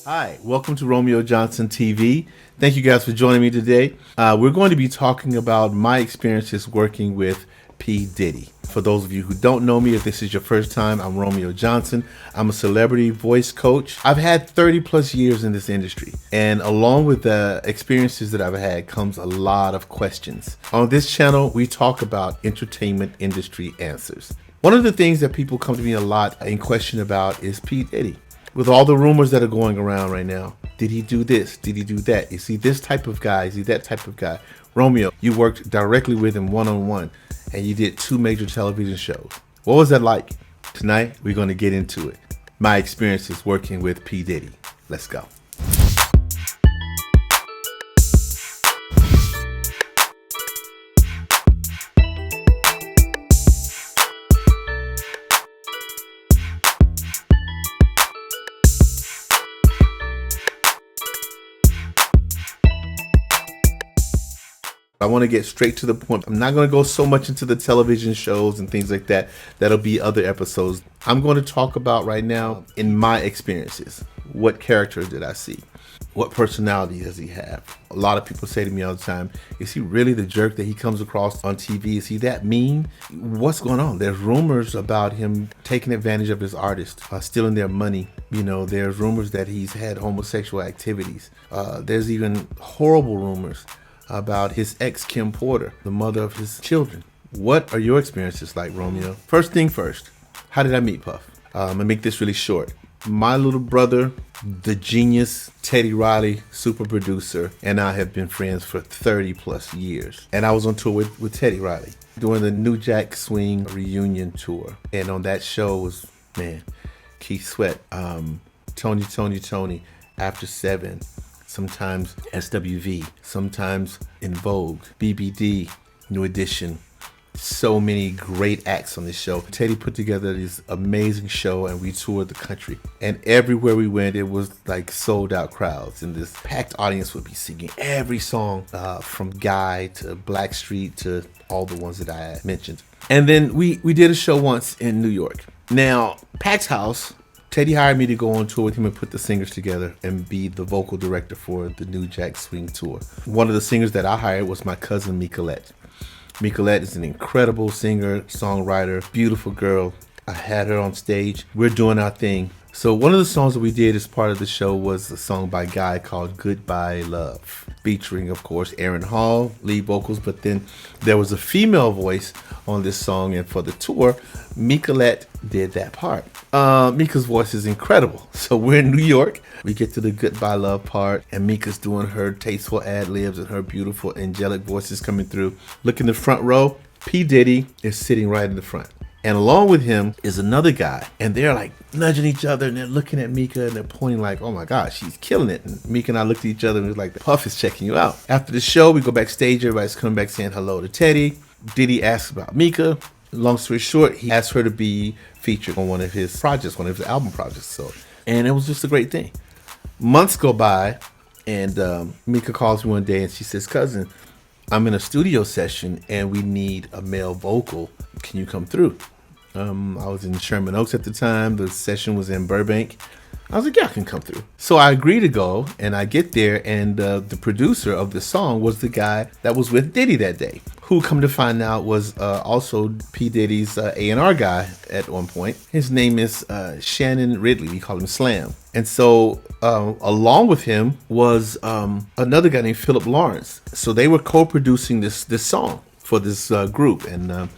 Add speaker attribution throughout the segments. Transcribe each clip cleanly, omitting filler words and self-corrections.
Speaker 1: Hi, welcome to Romeo Johnson TV. Thank you guys for joining me today. We're going to be talking about my experiences working with P. Diddy. For those of you who don't know me, if this is your first time, I'm Romeo Johnson. I'm a celebrity voice coach. I've had 30 plus years in this industry, and along with the experiences that I've had comes a lot of questions. On this channel, we talk about entertainment industry answers. One of the things that people come to me a lot in question about is P. Diddy. With all the rumors that are going around right now, did he do this? Did he do that? Is he this type of guy? Is he that type of guy? Romeo, you worked directly with him one-on-one, and you did 2 major television shows. What was that like? Tonight, we're going to get into it. My experiences working with P. Diddy. Let's go. I want to get straight to the point. I'm not going to go so much into the television shows and things like that. That'll be other episodes. I'm going to talk about right now in my experiences. What character did I see? What personality does he have? A lot of people say to me all the time, is he really the jerk that he comes across on TV? Is he that mean? What's going on? There's rumors about him taking advantage of his artists, stealing their money. There's rumors that he's had homosexual activities. There's even horrible rumors about his ex, Kim Porter, the mother of his children. What are your experiences like, Romeo? First thing first, how did I meet Puff? I'm gonna make this really short. My little brother, the genius Teddy Riley, super producer, and I have been friends for 30 plus years. And I was on tour with Teddy Riley doing the New Jack Swing reunion tour. And on that show was, Keith Sweat, Tony, After 7, sometimes SWV, sometimes In Vogue, BBD, New Edition. So many great acts on this show. Teddy put together this amazing show, and we toured the country. And everywhere we went, it was like sold out crowds, and this packed audience would be singing every song from Guy to Blackstreet to all the ones that I mentioned. And then we did a show once in New York. Now, packed house. Teddy hired me to go on tour with him and put the singers together and be the vocal director for the New Jack Swing tour. One of the singers that I hired was my cousin, Micolette. Micolette is an incredible singer, songwriter, beautiful girl. I had her on stage. We're doing our thing. So one of the songs that we did as part of the show was a song by Guy called Goodbye Love, featuring, of course, Aaron Hall, lead vocals, but then there was a female voice on this song, and for the tour, Micolette did that part. Mika's voice is incredible. So we're in New York. We get to the Goodbye Love part, and Mika's doing her tasteful ad-libs and her beautiful angelic voices coming through. Look in the front row, P. Diddy is sitting right in the front. And along with him is another guy, and they're like nudging each other, and they're looking at Mika, and they're pointing like, oh my gosh, she's killing it. And Mika and I looked at each other, and we was like, Puff is checking you out. After the show, we go backstage, everybody's coming back saying hello to Teddy. Diddy asks about Mika. Long story short, he asked her to be featured on one of his projects, one of his album projects. And it was just a great thing. Months go by, and Mika calls me one day, and she says, cousin, I'm in a studio session, and we need a male vocal. Can you come through? I was in Sherman Oaks at the time. The session was in Burbank. I was like, yeah, I can come through. So I agree to go, and I get there, and the producer of the song was the guy that was with Diddy that day, who, come to find out, was also P. Diddy's A&R guy at one point. His name is Shannon Ridley. We call him Slam. And so along with him was another guy named Philip Lawrence. So they were co-producing this song for this group, and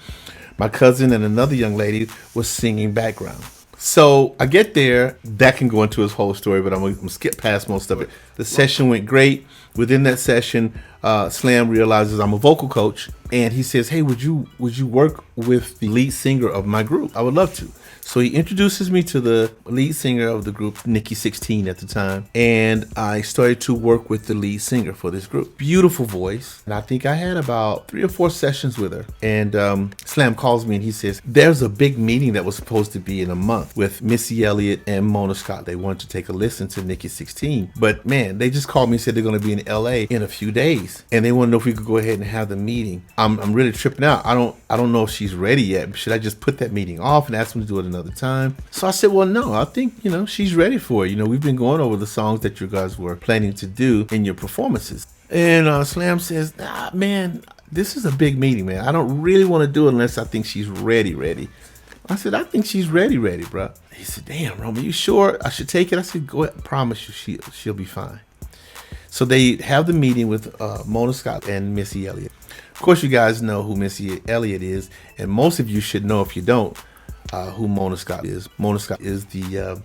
Speaker 1: my cousin and another young lady was singing background. So I get there. That can go into his whole story, but I'm gonna skip past most of it. The session went great. Within that session, Slam realizes I'm a vocal coach, and he says, hey, would you work with the lead singer of my group? I would love to. So he introduces me to the lead singer of the group, Nikki 16 at the time, and I started to work with the lead singer for this group. Beautiful voice, and I think I had about 3 or 4 sessions with her. And Slam calls me and he says, there's a big meeting that was supposed to be in a month with Missy Elliott and Mona Scott. They wanted to take a listen to Nikki 16, but man, they just called me and said they're going to be in LA in a few days, and they want to know if we could go ahead and have the meeting. I'm really tripping out. I don't know if she's ready yet. Should I just put that meeting off and ask them to do it another time. So I said, well, no, I think, she's ready for it. We've been going over the songs that you guys were planning to do in your performances. And Slam says, man, this is a big meeting, man. I don't really want to do it unless I think she's ready. I said, I think she's ready, bro. He said, damn, Romeo, you sure I should take it? I said, go ahead, I promise you she'll be fine. So they have the meeting with Mona Scott and Missy Elliott. Of course, you guys know who Missy Elliott is, and most of you should know, if you don't, who Mona Scott is. Mona Scott is the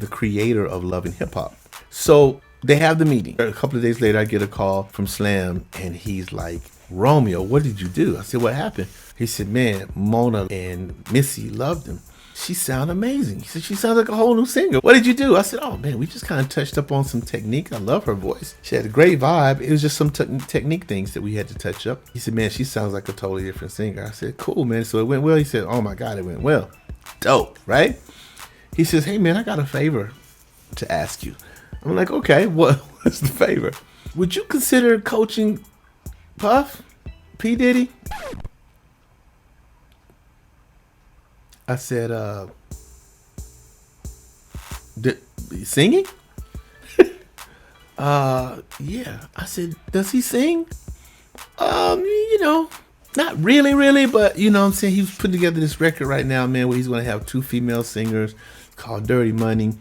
Speaker 1: creator of Love and Hip Hop. So they have the meeting. A couple of days later, I get a call from Slam, and he's like, Romeo, what did you do? I said, what happened? He said, man, Mona and Missy loved him. She sounded amazing. He said, she sounds like a whole new singer. What did you do? I said, oh, man, we just kind of touched up on some technique. I love her voice. She had a great vibe. It was just some technique things that we had to touch up. He said, man, she sounds like a totally different singer. I said, cool, man. So it went well. He said, oh, my God, it went well. Dope, right? He says, hey, man, I got a favor to ask you. I'm like, okay, what's the favor? Would you consider coaching Puff, P. Diddy? I said, singing? Yeah. I said, does he sing? Not really, but what I'm saying, he's putting together this record right now, man, where he's going to have 2 female singers called Dirty Money.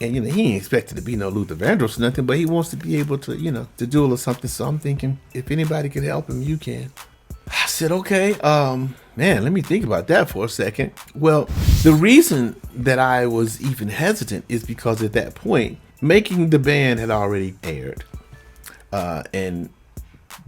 Speaker 1: And, he ain't expected to be no Luther Vandross or nothing, but he wants to be able to, to do a little something. So I'm thinking, if anybody can help him, you can. I said, okay, man, let me think about that for a second. Well, the reason that I was even hesitant is because at that point, Making the Band had already aired. And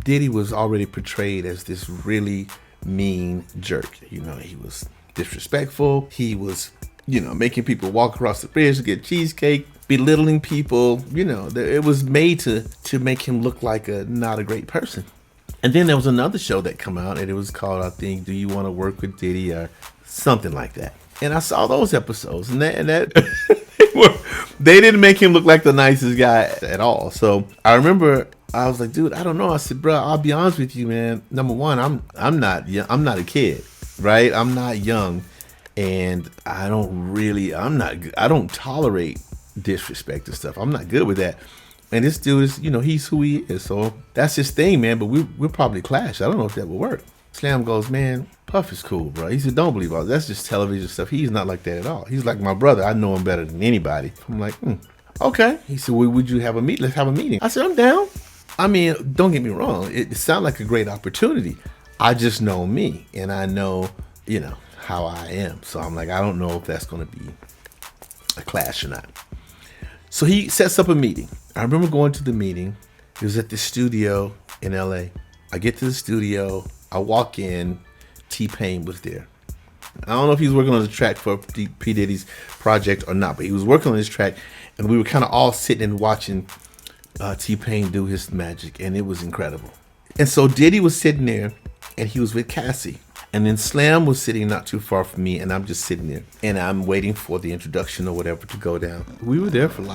Speaker 1: Diddy was already portrayed as this really mean jerk. He was disrespectful. He was, making people walk across the bridge to get cheesecake, belittling people. It was made to make him look like not a great person. And then there was another show that come out, and it was called, I think, Do You Want to Work with Diddy, or something like that. And I saw those episodes, and that they didn't make him look like the nicest guy at all. So I remember I was like, dude, I don't know. I said, bro, I'll be honest with you, man. Number one, I'm not a kid, right? I'm not young, and I don't tolerate disrespect and stuff. I'm not good with that. And this dude is, he's who he is. So that's his thing, man. But we'll probably clash. I don't know if that will work. Slam goes, man, Puff is cool, bro. He said, don't believe all that. That's just television stuff. He's not like that at all. He's like my brother. I know him better than anybody. I'm like, okay. He said, well, would you have a meeting? Let's have a meeting. I said, I'm down. I mean, don't get me wrong. It sounded like a great opportunity. I just know me. And I know, how I am. So I'm like, I don't know if that's going to be a clash or not. So he sets up a meeting. I remember going to the meeting. It was at the studio in LA. I get to the studio. I walk in. T-Pain was there. I don't know if he was working on the track for P. Diddy's project or not, but he was working on this track, and we were kind of all sitting and watching T-Pain do his magic, and it was incredible. And so Diddy was sitting there, and he was with Cassie. And then Slam was sitting not too far from me, and I'm just sitting there. And I'm waiting for the introduction or whatever to go down. We were there for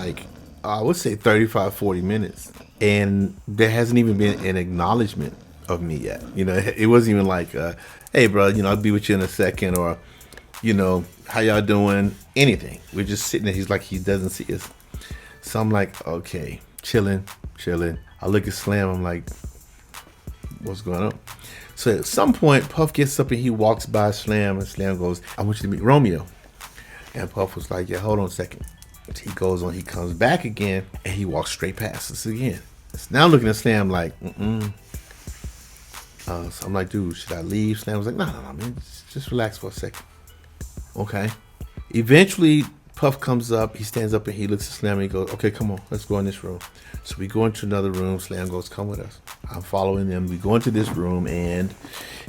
Speaker 1: I would say 35, 40 minutes. And there hasn't even been an acknowledgement of me yet. It wasn't even like, hey, bro, I'll be with you in a second, or, how y'all doing? Anything. We're just sitting there. He's like, he doesn't see us. So I'm like, okay, chilling. I look at Slam. I'm like, what's going on? So at some point, Puff gets up and he walks by Slam, and Slam goes, I want you to meet Romeo. And Puff was like, yeah, hold on a second. He goes on, he comes back again, and he walks straight past us again. So now I'm looking at Slam like, so I'm like, dude, should I leave? Slam was like, no, man, just relax for a second. Okay. Eventually, Puff comes up, he stands up, and he looks at Slam, and he goes, okay, come on, let's go in this room. So we go into another room. Slam goes, come with us. I'm following them. We go into this room, and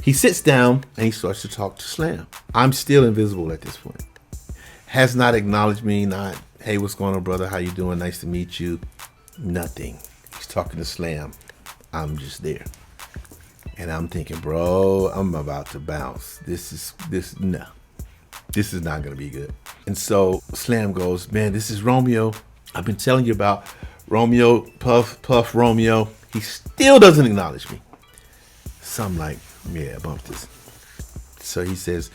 Speaker 1: he sits down, and he starts to talk to Slam. I'm still invisible at this point. Has not acknowledged me, not, hey, what's going on, brother? How you doing? Nice to meet you. Nothing. He's talking to Slam. I'm just there. And I'm thinking, bro, I'm about to bounce. This is not going to be good. And so Slam goes, man, this is Romeo. I've been telling you about Romeo, Puff, Romeo. He still doesn't acknowledge me. So I'm like, yeah, bump this. So he says,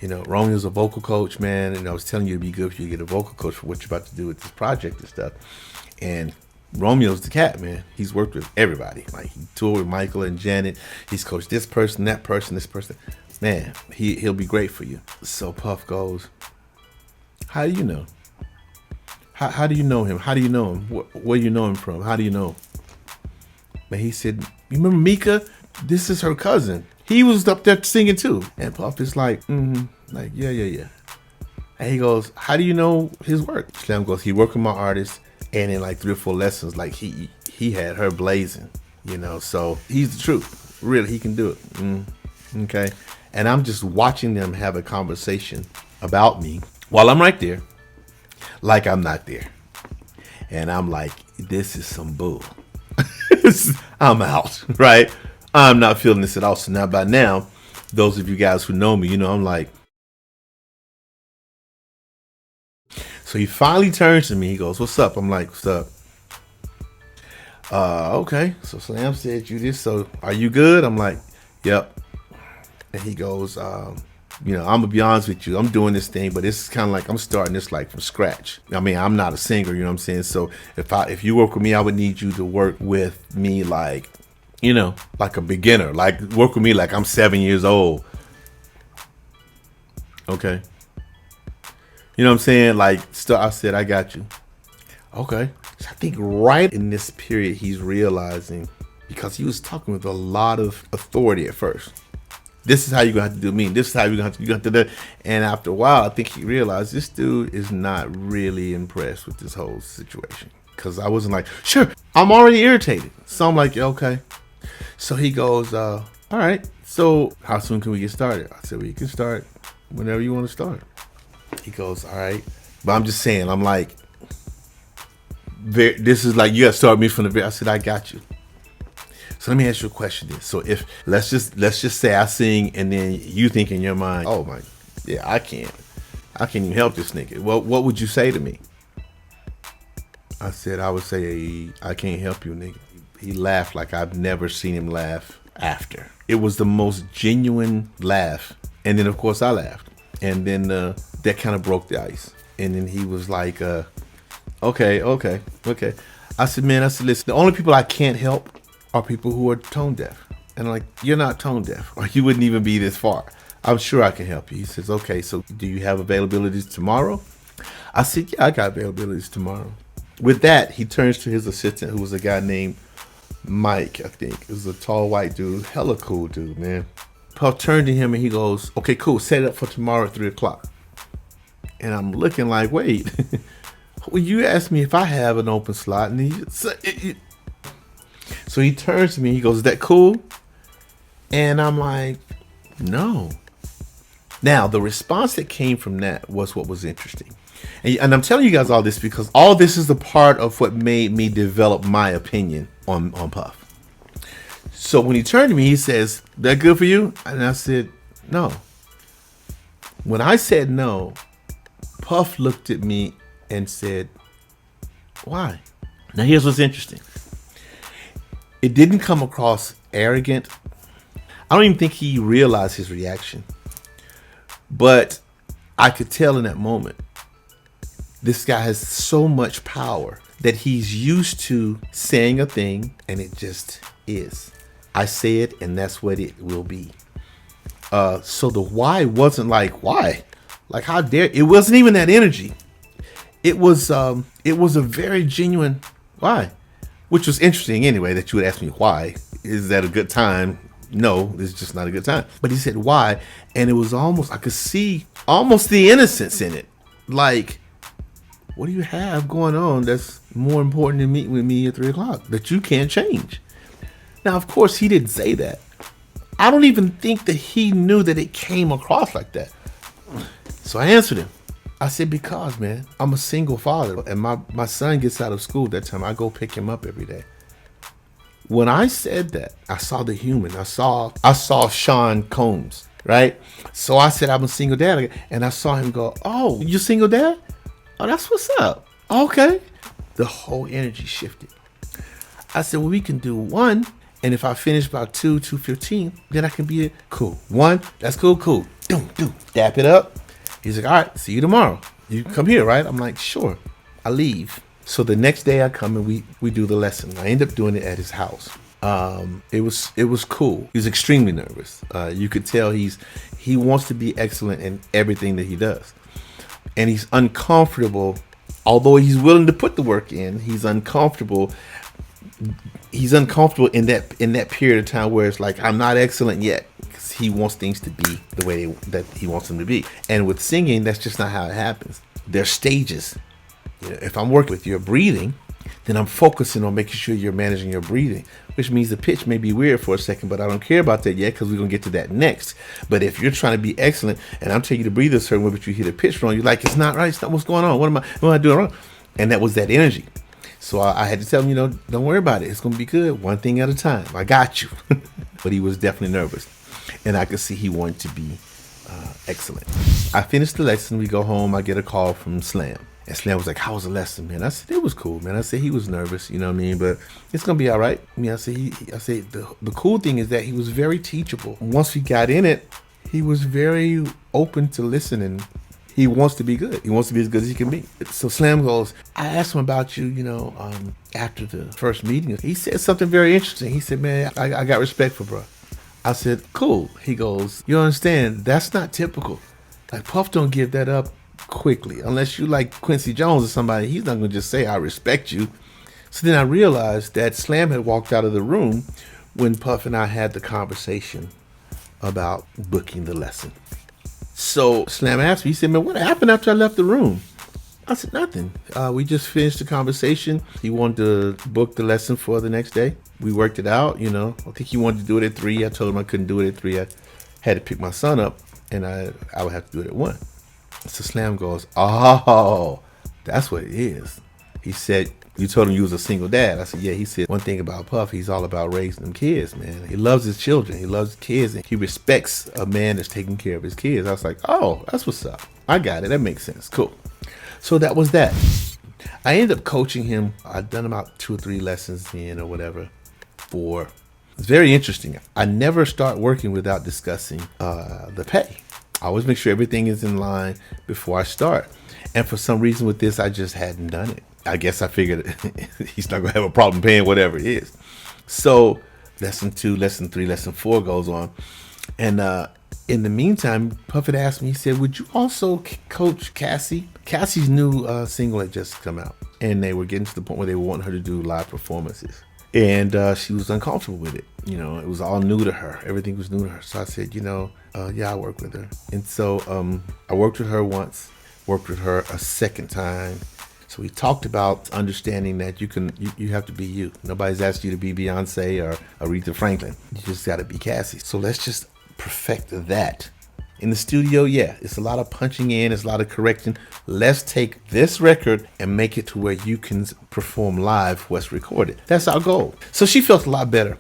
Speaker 1: Romeo's a vocal coach, man, and I was telling you it'd be good for you to get a vocal coach for what you're about to do with this project and stuff. And Romeo's the cat, man. He's worked with everybody. Like, he toured with Michael and Janet. He's coached this person, that person, this person. Man, he'll be great for you. So Puff goes, how do you know? How do you know him? How do you know him? Where you know him from? How do you know? Man, he said, you remember Mika? This is her cousin. He was up there singing too. And Puff is like, like, yeah. And he goes, how do you know his work? Slam goes, he worked with my artist, and in like 3 or 4 lessons, like he had her blazing, so he's the truth. Really, he can do it. Okay. And I'm just watching them have a conversation about me while I'm right there, like I'm not there. And I'm like, this is some bull. I'm out, right? I'm not feeling this at all. So now, by now, those of you guys who know me, I'm like. So he finally turns to me. He goes, what's up? I'm like, what's up? Okay. So Slam said you this. So are you good? I'm like, yep. And he goes, I'm gonna be honest with you. I'm doing this thing, but it's kind of like I'm starting this like from scratch. I mean, I'm not a singer, you know what I'm saying? So if you work with me, I would need you to work with me like, like a beginner. Like, work with me like I'm 7 years old. Okay. You know what I'm saying? Like, I said, I got you. Okay. So I think right in this period, he's realizing, because he was talking with a lot of authority at first. This is how you're going to have to do me. This is how you're going to have to do it. And after a while, I think he realized this dude is not really impressed with this whole situation. Because I wasn't like, sure, I'm already irritated. So I'm like, okay. So he goes, all right. So how soon can we get started? I said, we can start whenever you want to start. He goes, all right. But I'm just saying, I'm like, this is like, you got to start me from the very. I said, I got you. So let me ask you a question then. So if let's just say I sing and then you think in your mind, oh my, yeah, I can't even help this nigga. Well, what would you say to me? I said, I would say, I can't help you, nigga. He laughed like I've never seen him laugh after. It was the most genuine laugh. And then of course I laughed. And then that kind of broke the ice. And then he was like, okay. I said, listen, the only people I can't help are people who are tone deaf. And I'm like, you're not tone deaf, or you wouldn't even be this far. I'm sure I can help you. He says, okay, so do you have availabilities tomorrow? I said, yeah, I got availabilities tomorrow. With that, he turns to his assistant, who was a guy named Mike, I think. It was a tall white dude, hella cool dude, man. Puff turned to him and he goes, okay, cool, set it up for tomorrow at 3:00. And I'm looking like, wait, well, you asked me if I have an open slot. And so he turns to me, he goes, is that cool? And I'm like, no. Now, the response that came from that was what was interesting. And I'm telling you guys all this because all this is a part of what made me develop my opinion on Puff. So when he turned to me, he says, that good for you? And I said, no. When I said no, Puff looked at me and said, why? Now here's what's interesting. It didn't come across arrogant. I don't even think he realized his reaction. But I could tell in that moment, this guy has so much power that he's used to saying a thing and it just is. I say it and that's what it will be. So the why wasn't like, why? Like, how dare, it wasn't even that energy. It was a very genuine why, which was interesting anyway, that you would ask me why. Is that a good time? No, it's just not a good time. But he said why, and it was almost, I could see almost the innocence in it. Like, what do you have going on that's more important than meeting with me at 3:00 that you can't change? Now, of course, he didn't say that. I don't even think that he knew that it came across like that. So I answered him. I said, because, man, I'm a single father and my son gets out of school that time. I go pick him up every day. When I said that, I saw the human. I saw Sean Combs, right? So I said, I'm a single dad. And I saw him go, oh, you single dad? Oh, that's what's up. Okay. The whole energy shifted. I said, well, we can do one. And if I finish about 2:15, then I can be cool. 1, that's cool, cool. Do, dap it up. He's like, all right, see you tomorrow. You come here, right? I'm like, sure. I leave. So the next day I come and we do the lesson. I end up doing it at his house. It was cool. He was extremely nervous. You could tell he wants to be excellent in everything that he does. And he's uncomfortable, although he's willing to put the work in, he's uncomfortable. He's uncomfortable in that period of time where it's like, I'm not excellent yet, because he wants things to be the way that he wants them to be. And with singing, that's just not how it happens. There's stages. You know, if I'm working with your breathing, then I'm focusing on making sure you're managing your breathing, which means the pitch may be weird for a second, but I don't care about that yet, because we're going to get to that next. But if you're trying to be excellent and I'm telling you to breathe a certain way, but you hit a pitch wrong, you're like, it's not right. It's not, what's going on? What am I doing wrong? And that was that energy. So I had to tell him, don't worry about it. It's going to be good. One thing at a time. I got you. But he was definitely nervous. And I could see he wanted to be excellent. I finished the lesson. We go home. I get a call from Slam. And Slam was like, how was the lesson, man? I said, it was cool, man. I said, he was nervous, you know what I mean? But it's going to be all right. I mean, I said, the cool thing is that he was very teachable. Once we got in it, he was very open to listening. He wants to be good. He wants to be as good as he can be. So Slam goes, I asked him about you, after the first meeting. He said something very interesting. He said, man, I got respect for bro. I said, cool. He goes, you understand, that's not typical. Like, Puff don't give that up quickly. Unless you like Quincy Jones or somebody, he's not going to just say, I respect you. So then I realized that Slam had walked out of the room when Puff and I had the conversation about booking the lesson. So Slam asked me, he said, man, what happened after I left the room? I said, nothing. We just finished the conversation. He wanted to book the lesson for the next day. We worked it out, I think he wanted to do it at 3. I told him I couldn't do it at 3. I had to pick my son up, and I would have to do it at 1. So Slam goes, oh, that's what it is. He said, you told him you was a single dad. I said, yeah. He said, one thing about Puff, he's all about raising them kids, man. He loves his children. He loves kids, and he respects a man that's taking care of his kids. I was like, oh, that's what's up. I got it. That makes sense. Cool. So that was that. I ended up coaching him. I'd done about 2 or 3 lessons in or whatever. It's very interesting. I never start working without discussing the pay. I always make sure everything is in line before I start. And for some reason with this, I just hadn't done it. I guess I figured he's not going to have a problem paying whatever it is. So lesson 2, lesson 3, lesson 4 goes on. And in the meantime, Puff had asked me, he said, would you also coach Cassie? Cassie's new single had just come out. And they were getting to the point where they were wanting her to do live performances. And she was uncomfortable with it. It was all new to her. Everything was new to her. So I said, yeah, I work with her. And so I worked with her once, worked with her a second time. So we talked about understanding that you have to be you. Nobody's asked you to be Beyonce or Aretha Franklin. You just got to be Cassie. So let's just perfect that. In the studio, yeah, it's a lot of punching in, it's a lot of correction. Let's take this record and make it to where you can perform live what's recorded. That's our goal. So she felt a lot better.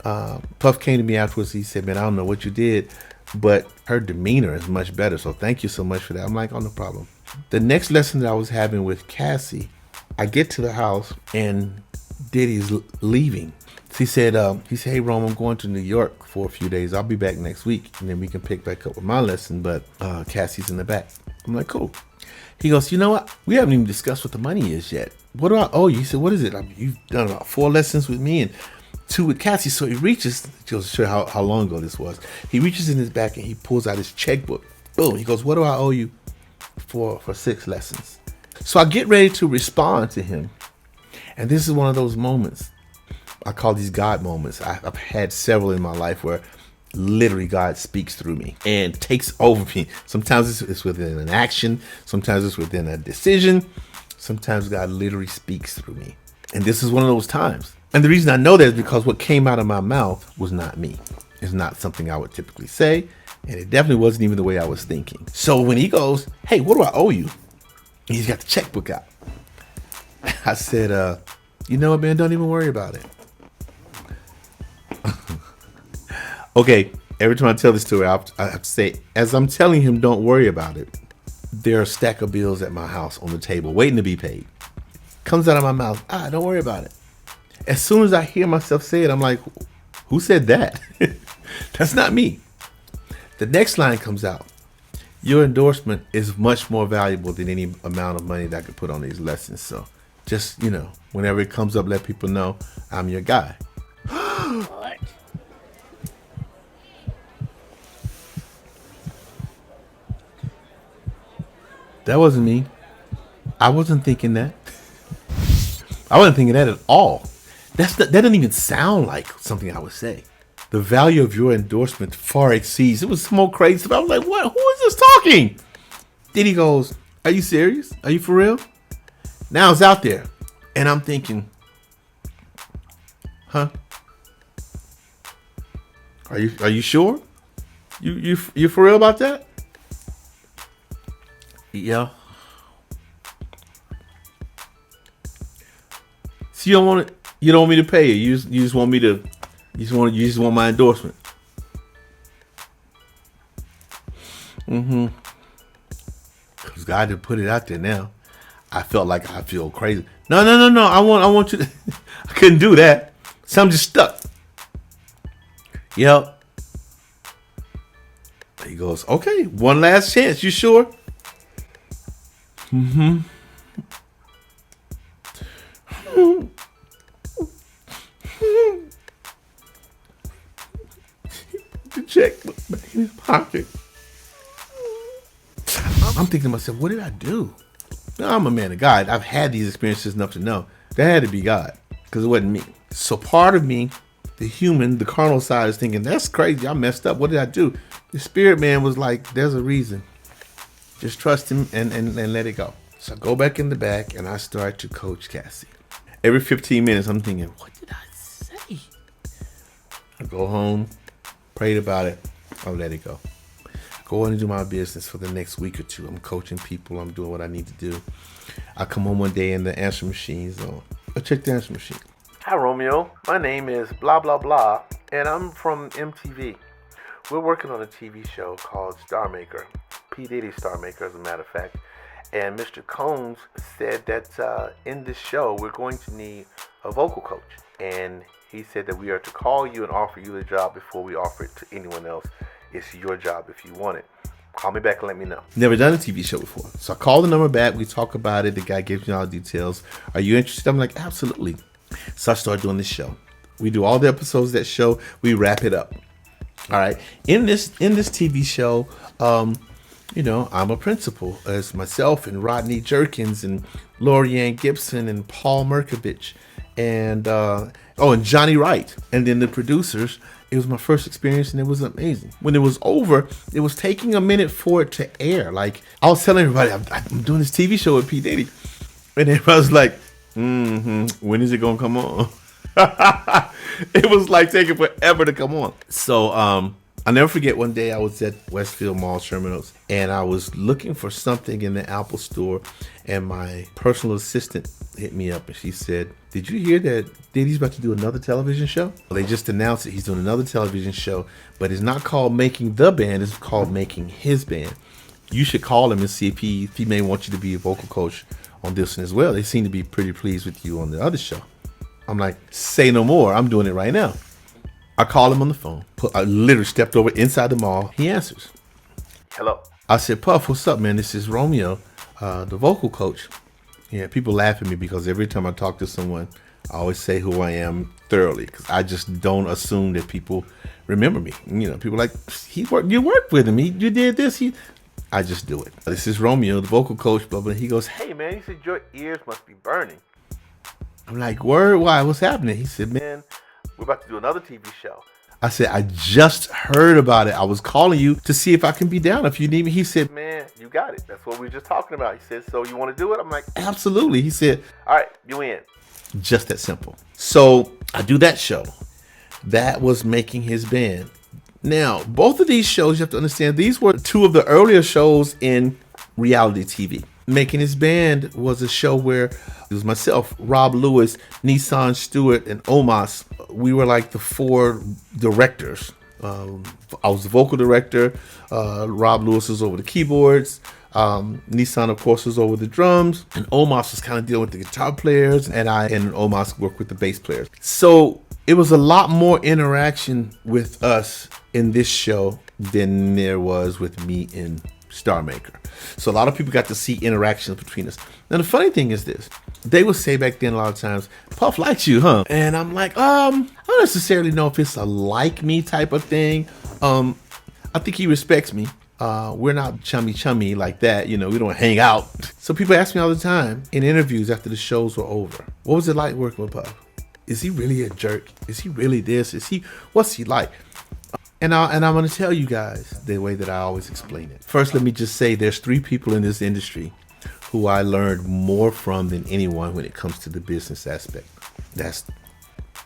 Speaker 1: Puff came to me afterwards. He said, man, I don't know what you did, but her demeanor is much better. So thank you so much for that. I'm like, oh, no problem. The next lesson that I was having with Cassie, I get to the house and Diddy's leaving. He said, hey, Rome, I'm going to New York for a few days. I'll be back next week, and then we can pick back up with my lesson, but Cassie's in the back. I'm like, cool. He goes, you know what? We haven't even discussed what the money is yet. What do I owe you? He said, what is it? You've done about 4 lessons with me and 2 with Cassie. So he reaches, just to show how long ago this was. He reaches in his back and he pulls out his checkbook. Boom. He goes, what do I owe you for 6 lessons? So I get ready to respond to him. And this is one of those moments. I call these God moments. I've had several in my life where literally God speaks through me and takes over me. Sometimes it's within an action. Sometimes it's within a decision. Sometimes God literally speaks through me. And this is one of those times. And the reason I know that is because what came out of my mouth was not me. It's not something I would typically say. And it definitely wasn't even the way I was thinking. So when he goes, hey, what do I owe you? And he's got the checkbook out. I said, you know what, man, don't even worry about it. Okay, every time I tell this story, I have to say, as I'm telling him, don't worry about it, there are a stack of bills at my house on the table waiting to be paid. Comes out of my mouth, don't worry about it. As soon as I hear myself say it, I'm like, Who said that? That's not me. The next line comes out. Your endorsement is much more valuable than any amount of money that I could put on these lessons. So just, whenever it comes up, let people know I'm your guy.
Speaker 2: What?
Speaker 1: That wasn't me. I wasn't thinking that. I wasn't thinking that at all. That doesn't even sound like something I would say. The value of your endorsement far exceeds. It was some more crazy stuff. I was like, what? Who is this talking? Then he goes, are you serious? Are you for real? Now it's out there. And I'm thinking, huh? Are you sure? You for real about that? Yeah. So you don't want it. You don't want me to pay you. You just want me to. You just want my endorsement. Because God had put it out there now. I felt like I feel crazy. No. I want you to. I couldn't do that. So I'm just stuck. Yep. He goes, okay, one last chance. You sure? The check back in his pocket. I'm thinking to myself, what did I do? Now, I'm a man of God. I've had these experiences enough to know that had to be God because it wasn't me. So part of me, the human, the carnal side is thinking, that's crazy. I messed up. What did I do? The spirit man was like, there's a reason. Just trust him and let it go. So I go back in the back and I start to coach Cassie. Every 15 minutes, I'm thinking, what did I say? I go home, prayed about it. I'll let it go. Go on and do my business for the next week or two. I'm coaching people. I'm doing what I need to do. I come home one day and the answer machine's on. I check the answer machine. Hi, Romeo. My name is blah, blah, blah, and I'm from MTV. We're working on a TV show called Star Maker. P Diddy Star Maker, as a matter of fact. And Mr. Combs said that in this show, we're going to need a vocal coach. And he said that we are to call you and offer you the job before we offer it to anyone else. It's your job if you want it. Call me back and let me know. Never done a TV show before. So I call the number back. We talk about it. The guy gives me all the details. Are you interested? I'm like, absolutely. So I start doing this show. We do all the episodes of that show. We wrap it up. All right. In this TV show, I'm a principal. It's myself and Rodney Jerkins and Lorianne Gibson and Paul Merkovich and Johnny Wright. And then the producers. It was my first experience and it was amazing. When it was over, it was taking a minute for it to air. Like I was telling everybody, I'm doing this TV show with P Diddy. And everybody was like, when is it going to come on? It was like taking forever to come on. So I'll never forget one day I was at Westfield Mall Terminals and I was looking for something in the Apple store and my personal assistant hit me up and she said, did you hear that Diddy's about to do another television show? Well, they just announced that he's doing another television show, but it's not called Making the Band, it's called Making His Band. You should call him and see if he may want you to be a vocal coach on this one as well. They seem to be pretty pleased with you on the other show. I'm like, say no more. I'm doing it right now. I call him on the phone. I literally stepped over inside the mall. He answers. Hello. I said, Puff, what's up, man? This is Romeo, the vocal coach. Yeah, people laugh at me because every time I talk to someone, I always say who I am thoroughly because I just don't assume that people remember me. People are like, you worked with him. You did this. I just do it. This is Romeo, the vocal coach, blah, blah. He goes, hey, man, he said, your ears must be burning. I'm like, word? Why? What's happening? He said, man, we're about to do another TV show. I said, I just heard about it. I was calling you to see if I can be down if you need me. He said, man, you got it. That's what we were just talking about. He said, so you want to do it? I'm like, absolutely. He said, all right, you in. Just that simple. So I do that show. That was Making His Band. Now, both of these shows, you have to understand, these were two of the earlier shows in reality TV. Making His Band was a show where it was myself, Rob Lewis, Nissan Stewart, and Omos. We were like the four directors. I was the vocal director. Rob Lewis was over the keyboards. Nissan, of course, was over the drums, and Omos was kind of dealing with the guitar players, and Omos worked with the bass players. So it was a lot more interaction with us in this show than there was with me in Star Maker. So a lot of people got to see interactions between us. Now the funny thing is this: they would say back then a lot of times, "Puff likes you, huh?" And I'm like, I don't necessarily know if it's a like me type of thing. I think he respects me. We're not chummy like that, we don't hang out. So people ask me all the time in interviews after the shows were over, what was it like working with Puff? Is he really a jerk? Is he really this? What's he like? And I'm going to tell you guys the way that I always explain it. First, let me just say there's 3 people in this industry who I learned more from than anyone when it comes to the business aspect. That's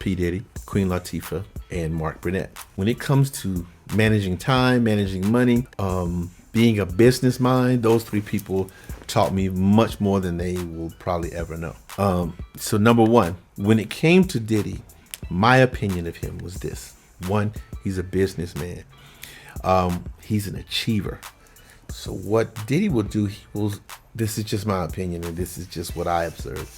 Speaker 1: P. Diddy, Queen Latifah, and Mark Burnett. When it comes to managing time, managing money, being a business mind, those 3 people taught me much more than they will probably ever know. So number 1, when it came to Diddy, my opinion of him was this. 1, he's a businessman. He's an achiever. So what Diddy will do, this is just my opinion, and this is just what I observed.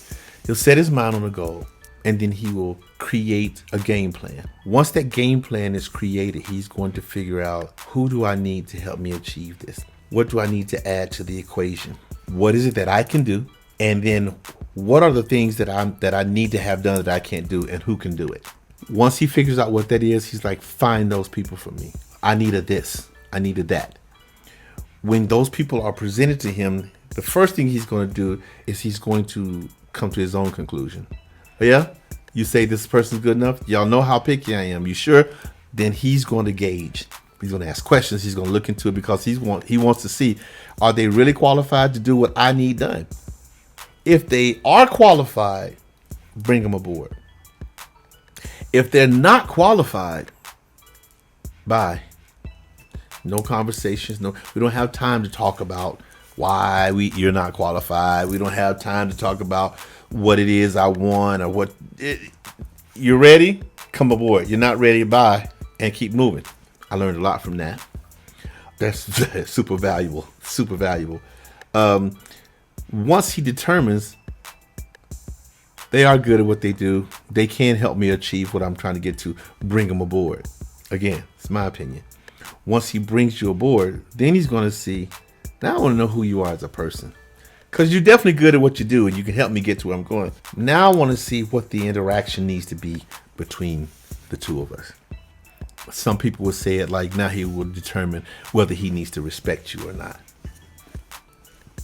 Speaker 1: He'll set his mind on a goal, and then he will create a game plan. Once that game plan is created, he's going to figure out, who do I need to help me achieve this? What do I need to add to the equation? What is it that I can do? And then what are the things that I need to have done that I can't do, and who can do it? Once he figures out what that is, he's like, find those people for me. I need a this, I need a that. When those people are presented to him, the first thing he's going to do is he's going to come to his own conclusion. Yeah, you say this person's good enough. Y'all know how picky I am. You sure? Then he's going to gauge. He's going to ask questions. He's going to look into it because he wants to see, are they really qualified to do what I need done? If they are qualified, bring them aboard. If they're not qualified, bye. No conversations. No, we don't have time to talk about why you're not qualified. We don't have time to talk about what it is I want or you're ready, come aboard. You're not ready, bye, and keep moving. I learned a lot from that. That's super valuable. Once he determines they are good at what they do, they can help me achieve what I'm trying to get to, bring them aboard. Again, it's my opinion. Once he brings you aboard, then he's going to see, now I want to know who you are as a person. Because you're definitely good at what you do and you can help me get to where I'm going. Now I want to see what the interaction needs to be between the 2 of us. Some people would say it like, now he will determine whether he needs to respect you or not.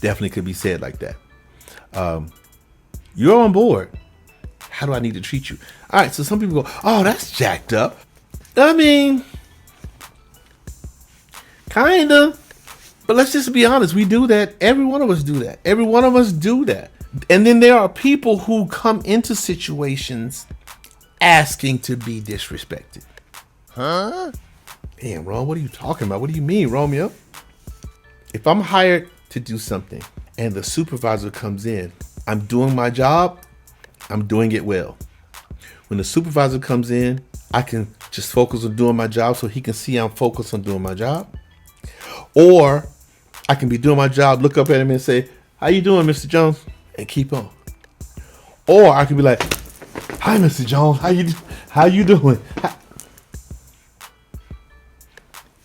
Speaker 1: Definitely could be said like that. You're on board. How do I need to treat you? All right, so some people go, oh, that's jacked up. I mean, kind of. But let's just be honest. We do that. Every one of us do that. And then there are people who come into situations asking to be disrespected. Huh? Damn, Ron, what are you talking about? What do you mean, Romeo? If I'm hired to do something and the supervisor comes in, I'm doing my job. I'm doing it well. When the supervisor comes in, I can just focus on doing my job so he can see I'm focused on doing my job. Or I can be doing my job, look up at him and say, how you doing, Mr. Jones? And keep on. Or I can be like, hi, Mr. Jones. How you doing?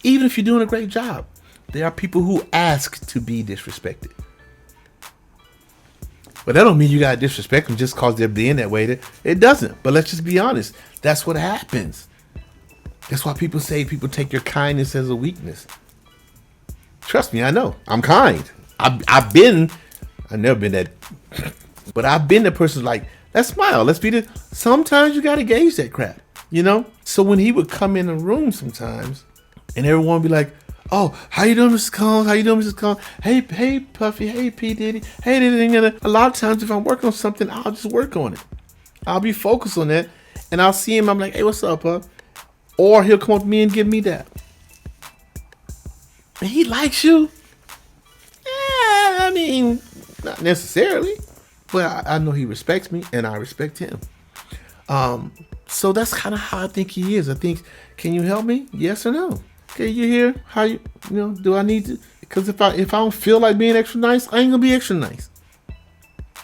Speaker 1: Even if you're doing a great job, there are people who ask to be disrespected. But that don't mean you got to disrespect them just because they're being that way. It doesn't. But let's just be honest. That's what happens. That's why people say people take your kindness as a weakness. Trust me, I know. I'm kind. I've never been that, but I've been the person like, let's smile. Let's be sometimes you got to gauge that crap, So when he would come in the room sometimes and everyone would be like, oh, how you doing, Mr. Combs? How you doing, Mr. Combs? Hey, Puffy. Hey, P. Diddy. Hey, Diddy. A lot of times if I'm working on something, I'll just work on it. I'll be focused on that. And I'll see him. I'm like, hey, what's up, Puff? Or he'll come up to me and give me that. And he likes you? Yeah, I mean, not necessarily. But I know he respects me and I respect him. So that's kind of how I think he is. I think, can you help me? Yes or no? Okay, you here? How do I need to? Because if I don't feel like being extra nice, I ain't gonna be extra nice.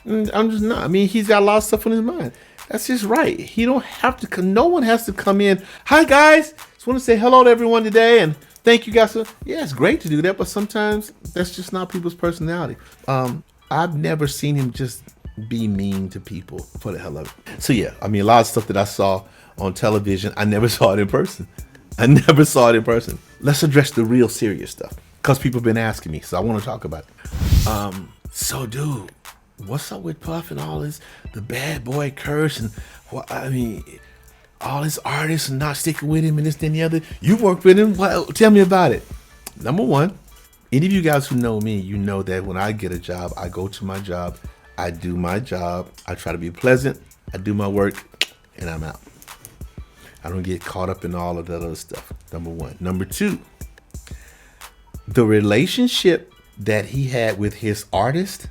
Speaker 1: I'm just not. I mean, he's got a lot of stuff on his mind. That's just right. He don't have to. No one has to come in. Hi guys, just want to say hello to everyone today and thank you guys. Yeah, it's great to do that, but sometimes that's just not people's personality. I've never seen him just be mean to people for the hell of it. So yeah, I mean, a lot of stuff that I saw on television, I never saw it in person. Let's address the real serious stuff because people have been asking me, so I want to talk about it. So dude, what's up with Puff and all this, the bad boy curse and what? I mean, all his artists and not sticking with him and this and the other. You worked with him. Well, tell me about it. Number one, any of you guys who know me, you know that when I get a job, I go to my job, I do my job, I try to be pleasant, I do my work, and I'm out. I don't get caught up in all of that other stuff. Number one. Number two, the relationship that he had with his artist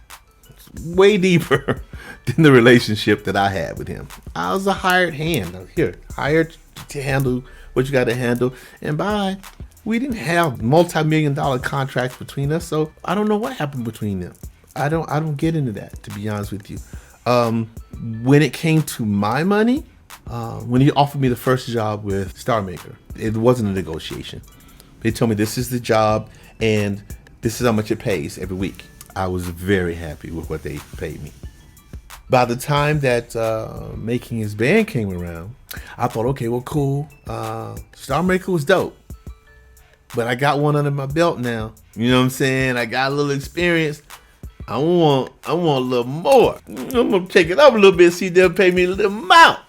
Speaker 1: way deeper than the relationship that I had with him. I was a hired hand. Hired to handle what you got to handle. And bye. We didn't have multi-million-dollar contracts between us, so I don't know what happened between them. I don't get into that, to be honest with you. When it came to my money, when he offered me the first job with Star Maker, it wasn't a negotiation. They told me this is the job and this is how much it pays every week. I was very happy with what they paid me. By the time that making his band came around, I thought, okay, well, cool. Star Maker was dope, but I got one under my belt now. You know what I'm saying? I got a little experience. I want a little more. I'm gonna take it up a little bit, see if they'll pay me a little amount.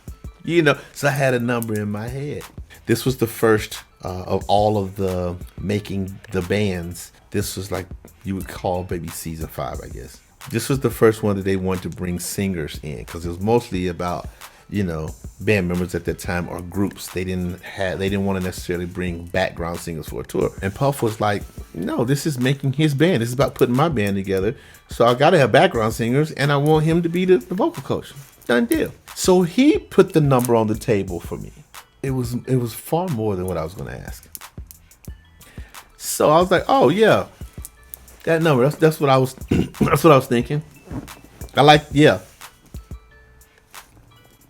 Speaker 1: You know, so I had a number in my head. This was the first of all of the making the bands. This was like you would call maybe season 5, I guess. This was the first one that they wanted to bring singers in because it was mostly about, you know, band members at that time or groups. They didn't want to necessarily bring background singers for a tour. And Puff was like, no, this is making his band. This is about putting my band together. So I got to have background singers and I want him to be the vocal coach. Done deal. So he put the number on the table for me. It was far more than what I was going to ask. So I was like, oh yeah, that number. That's what I was. That's what I was thinking.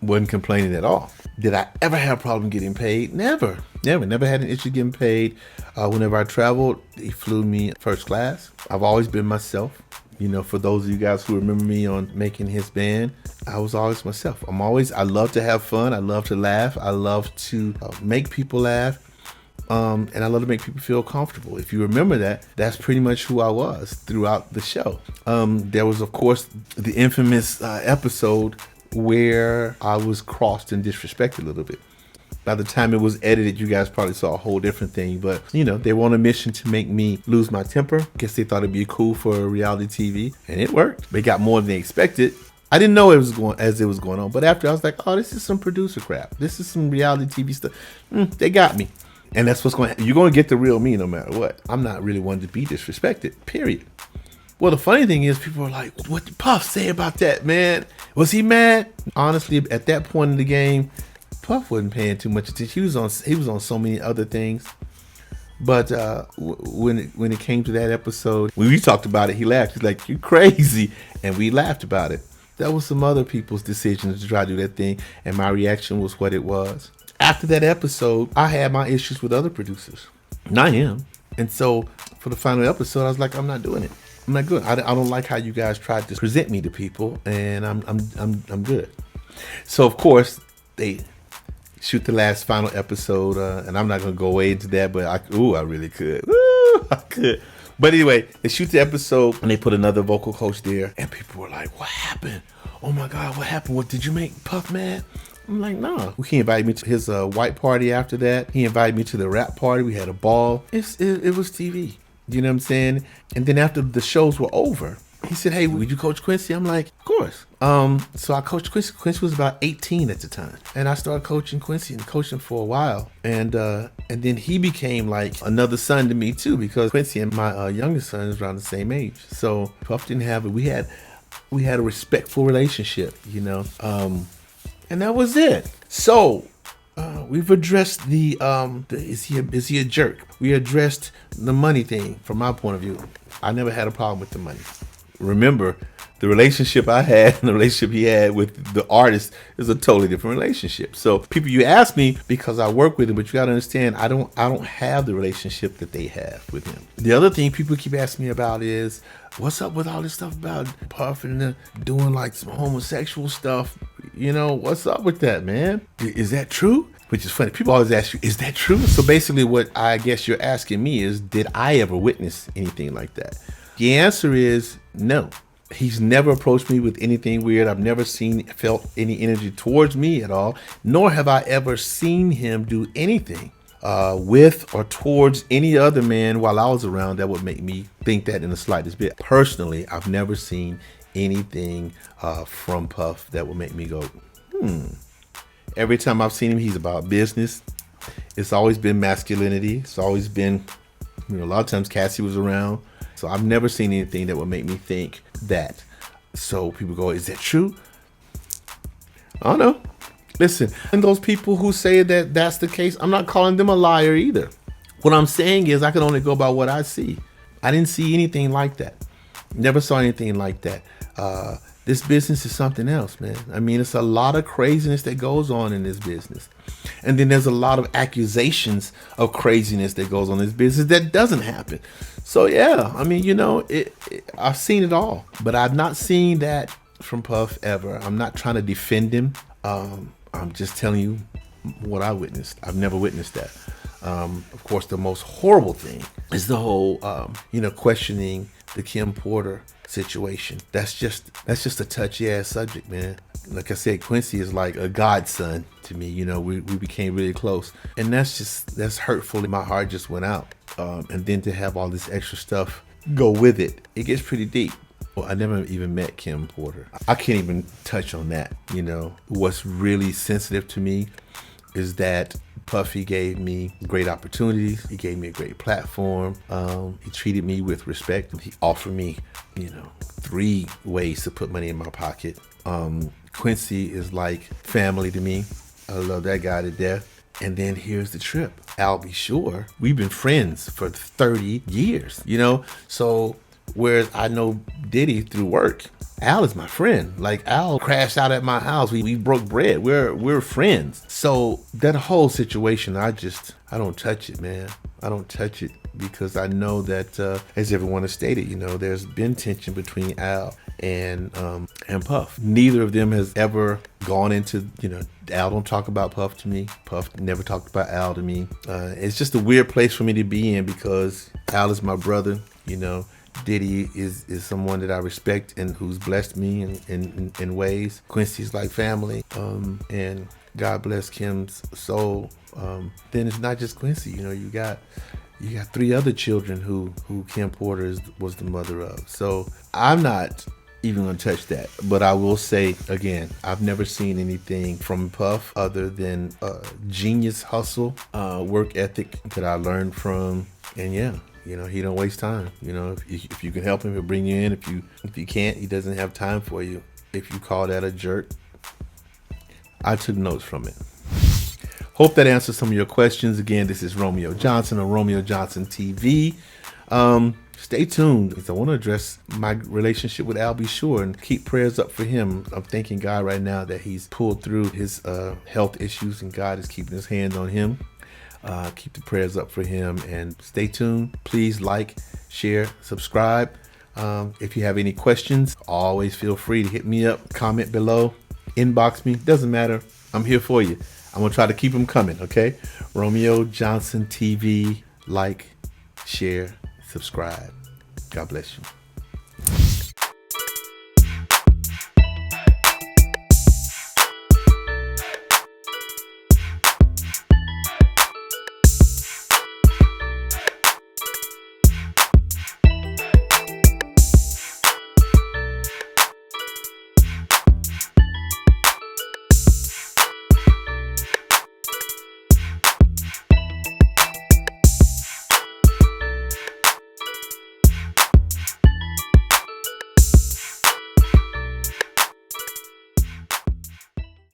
Speaker 1: Wasn't complaining at all. Did I ever have a problem getting paid? Never had an issue getting paid. Whenever I traveled, he flew me first class. I've always been myself. You know, for those of you guys who remember me on making his band, I was always myself. I love to have fun. I love to laugh. I love to make people laugh. And I love to make people feel comfortable. If you remember that, that's pretty much who I was throughout the show. There was, of course, the infamous episode where I was crossed and disrespected a little bit. By the time it was edited, you guys probably saw a whole different thing. But, you know, they were on a mission to make me lose my temper. Guess they thought it'd be cool for reality TV. And it worked. They got more than they expected. I didn't know it was going on. But after, I was like, oh, this is some producer crap. This is some reality TV stuff. They got me. And that's what's going to happen. You're going to get the real me no matter what. I'm not really one to be disrespected, period. Well, the funny thing is people are like, what did Puff say about that, man? Was he mad? Honestly, at that point in the game, Puff wasn't paying too much attention. He was on so many other things. But when it came to that episode, when we talked about it, he laughed. He's like, "You crazy," and we laughed about it. That was some other people's decisions to try to do that thing, and my reaction was what it was. After that episode, I had my issues with other producers, not him. And so for the final episode, I was like, I'm not doing it. I'm not good. I don't like how you guys tried to present me to people, and I'm good. So of course they shoot the last final episode, and I'm not gonna go way into that, but I really could. I could. But anyway, they shoot the episode and they put another vocal coach there, and people were like, "What happened? Oh my God, what happened? What did you make Puff mad?" I'm like, "No." He invited me to his white party after that. He invited me to the rap party. We had a ball. It was TV. You know what I'm saying? And then after the shows were over, he said, "Hey, would you coach Quincy?" I'm like, "Of course." So I coached Quincy. Quincy was about 18 at the time, and I started coaching Quincy and coached him for a while. And then he became like another son to me too, because Quincy and my youngest son is around the same age. So Puff didn't have it. We had a respectful relationship, you know. And that was it. So We've addressed the is he a jerk? We addressed the money thing from my point of view. I never had a problem with the money. Remember, the relationship I had and the relationship he had with the artist is a totally different relationship. So people, you ask me because I work with him, but you gotta understand I don't have the relationship that they have with him. The other thing people keep asking me about is what's up with all this stuff about Puff and doing like some homosexual stuff. You know, what's up with that, man? Is that true? Which is funny. People always ask you, is that true? So basically what I guess you're asking me is, did I ever witness anything like that? The answer is no. He's never approached me with anything weird. I've never felt any energy towards me at all, nor have I ever seen him do anything with or towards any other man while I was around that would make me think that in the slightest bit. Personally, I've never seen anything from Puff that would make me go, Every time I've seen him, he's about business. It's always been masculinity. It's always been, a lot of times Cassie was around. So I've never seen anything that would make me think that. So people go, is that true? I don't know. Listen, and those people who say that that's the case, I'm not calling them a liar either. What I'm saying is I can only go by what I see. I didn't see anything like that. Never saw anything like that. This business is something else, man. I mean, it's a lot of craziness that goes on in this business. And then there's a lot of accusations of craziness that goes on in this business that doesn't happen. So yeah, I mean, I've seen it all, but I've not seen that from Puff ever. I'm not trying to defend him. I'm just telling you what I witnessed. I've never witnessed that. Of course, the most horrible thing is the whole, questioning the Kim Porter situation. That's just a touchy ass subject, man. Like I said, Quincy is like a godson to me. We became really close, and that's hurtful. My heart just went out. And then to have all this extra stuff go with it, it gets pretty deep. Well, I never even met Kim Porter. I can't even touch on that. What's really sensitive to me is that Puffy gave me great opportunities. He gave me a great platform. He treated me with respect. He offered me, 3 ways to put money in my pocket. Quincy is like family to me. I love that guy to death. And then here's the trip. I'll be sure. We've been friends for 30 years, So whereas I know Diddy through work, Al is my friend. Like Al crashed out at my house. We broke bread. We're friends. So that whole situation, I don't touch it, man. I don't touch it because I know that, as everyone has stated, there's been tension between Al and Puff. Neither of them has ever gone into, Al don't talk about Puff to me. Puff never talked about Al to me. It's just a weird place for me to be in because Al is my brother, Diddy is someone that I respect and who's blessed me in ways. Quincy's like family, and God bless Kim's soul. Then it's not just Quincy, you got 3 other children who Kim Porter was the mother of. So I'm not even gonna touch that, but I will say again, I've never seen anything from Puff other than genius hustle, work ethic that I learned from, and yeah. He don't waste time. If you can help him, he'll bring you in. If you can't, he doesn't have time for you. If you call that a jerk, I took notes from it. Hope that answers some of your questions. Again, this is Romeo Johnson on Romeo Johnson TV. Stay tuned because I want to address my relationship with Al B. Sure and keep prayers up for him. I'm thanking God right now that he's pulled through his health issues and God is keeping his hands on him. Keep the prayers up for him and stay tuned. Please like, share, subscribe. If you have any questions, always feel free to hit me up, comment below, inbox me. Doesn't matter. I'm here for you. I'm going to try to keep them coming, okay? Romeo Johnson TV. Like, share, subscribe. God bless you.